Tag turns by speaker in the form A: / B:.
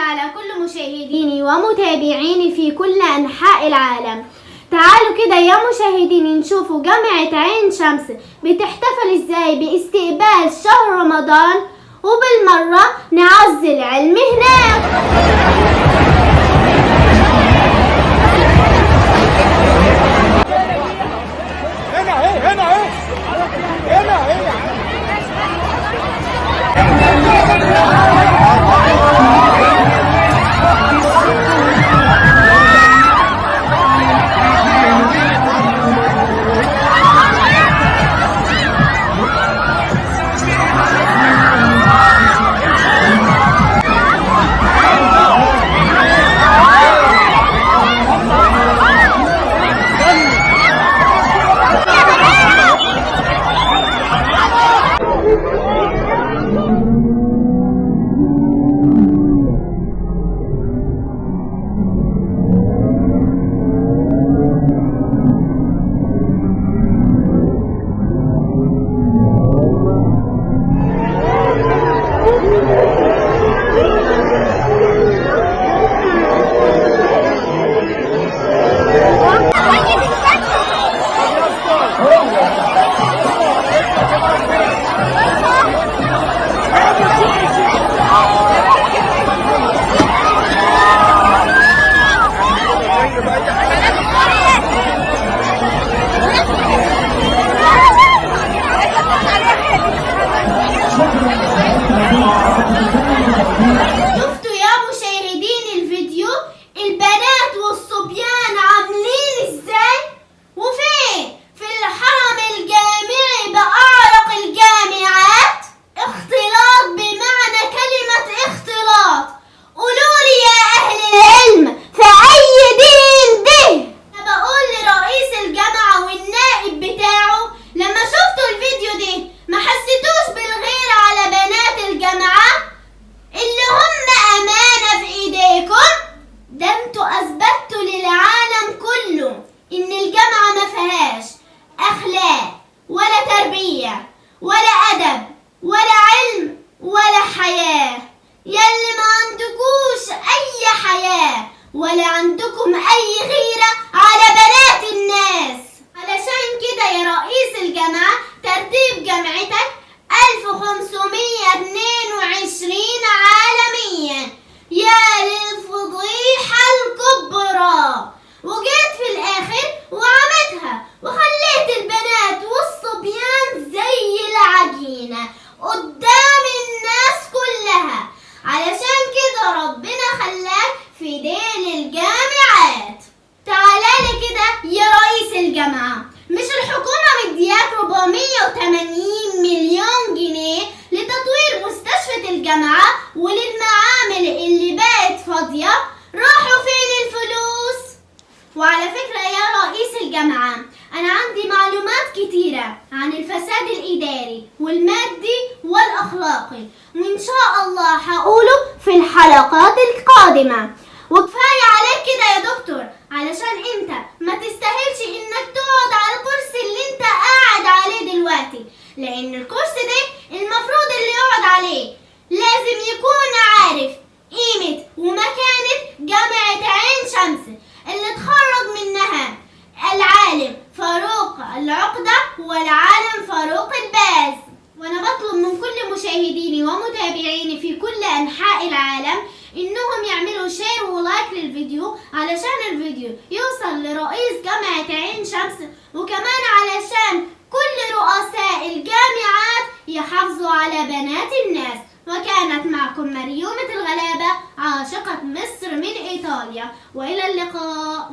A: على كل مشاهديني ومتابعيني في كل أنحاء العالم. تعالوا كده يا مشاهديني نشوفوا جامعة عين شمس بتحتفل ازاي باستقبال شهر رمضان، وبالمرة نعزي العلم هناك. شفتوا يا مشاهدين الفيديو البنات والصبيان عاملين ازاي؟ وفين؟ في الحرم الجامعي بأعرق الجامعات. اختلاط بمعنى كلمة اختلاط. قولولي يا أهل العلم في أي دين ده؟ أنا بقول لرئيس الجامعة والنائب بتاعه لما شفتوا الفيديو ده ما حسيتوش بالغير على بنات الجامعة اللي هم أمانة في إيديكم؟ ده انتوا أثبتوا للعالم كله إن الجامعة ما فيهاش أخلاق ولا تربية ولا أدب ولا علم ولا حياة. يلي ما عندكوش أي حياة ولا عندكم أي غيرة على بنات الناس. علشان كده يا رئيس الجامعة ترتيب جامعتك 1522 عالميا. يا للفضيحة الكبرى. وجيت في الآخر وعمتها وخليت البنات والصبيان زي العجينة قدام الناس كلها. علشان كده ربنا خلاك في دين الجامعات. تعالالي كده يا رئيس الجامعة، مش الحكومة مدياك 480 مليون جنيه لتطوير مستشفى الجامعة وللمعامل اللي بقت فاضية؟ راحوا فين الفلوس؟ وعلى فكرة يا رئيس الجامعة أنا عندي معلومات كتيرة عن الفساد الإداري والمادي والأخلاقي، وإن شاء الله هقوله في الحلقات القادمة. وكفاية عليك كده يا دكتور، علشان انت ما تستاهلش انك تقعد على الكرسي اللي انت قاعد عليه دلوقتي، لان الكرسي ده المفروض اللي يقعد عليه لازم يكون عارف قيمة ومكانة جامعة عين شمس اللي اتخرج منها العالم فاروق العقدة والعالم فاروق الباز. وانا بطلب من كل مشاهديني ومتابعيني في كل انحاء العالم انهم يعملوا شير ولايك للفيديو علشان الفيديو يوصل لرئيس جامعة عين شمس، وكمان علشان كل رؤساء الجامعات يحافظوا على بنات الناس. وكانت معكم مريومة الغلابة عاشقة مصر من إيطاليا، وإلى اللقاء.